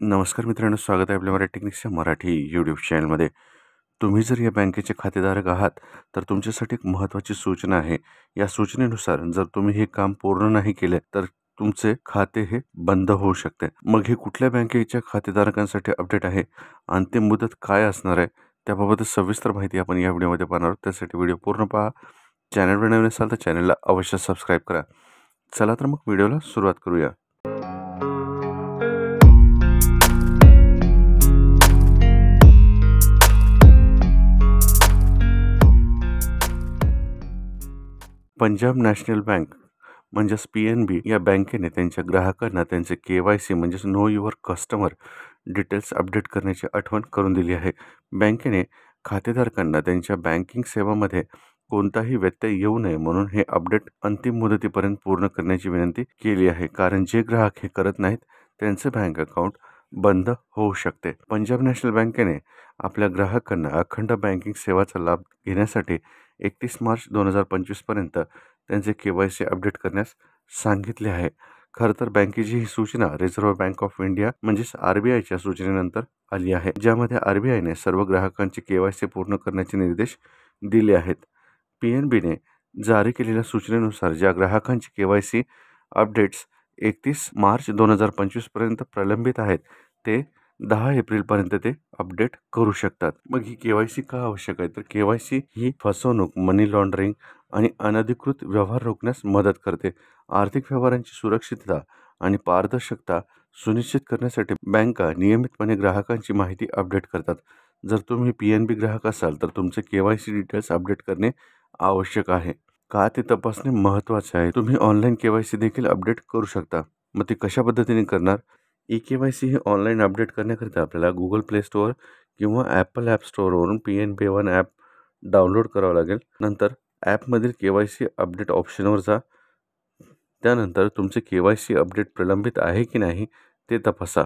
नमस्कार मित्रांनो, स्वागत आहे आपल्या मराठी टेक्निक्सच्या मराठी यूट्यूब चॅनलमध्ये. तुम्ही जर या बँकेचे खातेधारक आहात तर तुमच्यासाठी एक महत्त्वाची सूचना आहे. या सूचनेनुसार जर तुम्ही हे काम पूर्ण नाही केले तर तुमचे खाते हे बंद होऊ शकते. मग हे कुठल्या बँकेच्या खातेधारकांसाठी अपडेट आहे, अंतिम मुदत काय असणार आहे, त्याबाबत सविस्तर माहिती आपण या व्हिडिओमध्ये पाहणार आहोत. त्यासाठी व्हिडिओ पूर्ण पहा. चॅनलवर नवीन असाल तर चॅनलला अवश्य सबस्क्राईब करा. चला तर मग व्हिडिओला सुरुवात करूया. पंजाब नॅशनल बँक म्हणजेच PNB या बँकेने त्यांच्या ग्राहकांना त्यांचे KYC म्हणजेच know your customer details update करण्याची आठवण करून दिली आहे. बँकेने खातेधारकांना त्यांच्या बँकिंग सेवांमध्ये कोणताही व्यत्यय येऊ नये म्हणून हे अपडेट अंतिम मुदतीपर्यंत पूर्ण करण्याची विनंती केली आहे. कारण जे ग्राहक हे करत नाहीत त्यांचे बँक अकाउंट बंद होऊ शकते. पंजाब नॅशनल बँकेने आपल्या ग्राहकांना अखंड बँकिंग सेवाचा लाभ घेण्यासाठी 31 मार्च 2025 पर्यंत त्यांचे KYC अपडेट करण्यास सांगितले आहे. खरं तर बँकेची ही सूचना रिझर्व्ह बँक ऑफ इंडिया म्हणजेच RBIच्या सूचनेनंतर आली आहे, ज्यामध्ये RBIने सर्व ग्राहकांचे KYC पूर्ण करण्याचे निर्देश दिले आहेत. PNBने जारी केलेल्या सूचनेनुसार ज्या ग्राहकांचे KYC अपडेट्स 31 मार्च 2025 पर्यंत प्रलंबित आहेत ते 10 एप्रिलपर्यंत ते अपडेट करू शकतात. मग ही KYC का आवश्यक आहे? तर KYC ही फसवणूक, मनी लॉन्ड्रिंग आणि अनधिकृत व्यवहार रोखण्यास मदत करते. आर्थिक व्यवहारांची सुरक्षितता आणि पारदर्शकता सुनिश्चित करण्यासाठी बँका नियमितपणे ग्राहकांची माहिती अपडेट करतात. जर तुम्ही PNB ग्राहक असाल तर तुमचे KYC डिटेल्स अपडेट करणे आवश्यक आहे. का ते तपासणे महत्त्वाचे आहे. तुम्ही ऑनलाईन KYC देखील अपडेट करू शकता. मग ते कशा पद्धतीने करणार? KYC हे ऑनलाईन अपडेट करण्याकरिता आपल्याला Google प्ले स्टोअर किंवा Apple ॲप स्टोअरवरून PNB वन ॲप डाउनलोड करावं लागेल. नंतर ॲपमधील KYC अपडेट ऑप्शनवर जा. त्यानंतर तुमचे KYC अपडेट प्रलंबित आहे की नाही ते तपासा.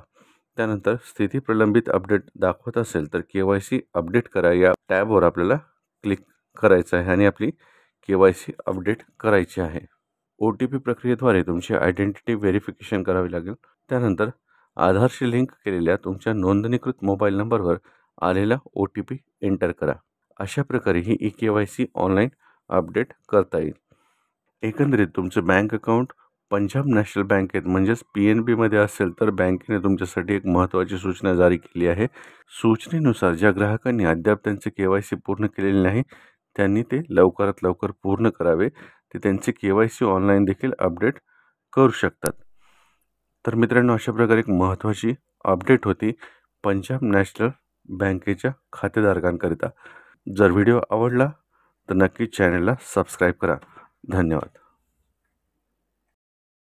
त्यानंतर स्थिती प्रलंबित अपडेट दाखवत असेल तर KYC अपडेट करा या टॅबवर आपल्याला क्लिक करायचं आहे आणि आपली KYC अपडेट करायची आहे. OTP प्रक्रियेद्वारे तुमची आयडेंटिटी व्हेरिफिकेशन करावी लागेल. त्यानंतर आधारशी लिंक केलेल्या तुमच्या नोंदणीकृत मोबाईल नंबरवर आलेला OTP एंटर करा. अशा प्रकारे ही KYC ऑनलाईन अपडेट करता येईल. एकंदरीत तुमचं बँक अकाउंट पंजाब नॅशनल बँकेत म्हणजेच PNB मध्ये असेल तर बँकेने तुमच्यासाठी एक महत्त्वाची सूचना जारी केली आहे. सूचनेनुसार ज्या ग्राहकांनी अद्याप त्यांचे KYC पूर्ण केलेले नाही त्यांनी ते लवकरात लवकर पूर्ण करावे. ते त्यांचे KYC ऑनलाईन देखील अपडेट करू शकतात. तर मित्रांनो, अशा प्रकारे एक महत्त्वाची अपडेट होती पंजाब नॅशनल बँकेच्या खातेधारकांकरिता. जर व्हिडिओ आवडला तर नक्की चॅनलला सबस्क्राईब करा. धन्यवाद.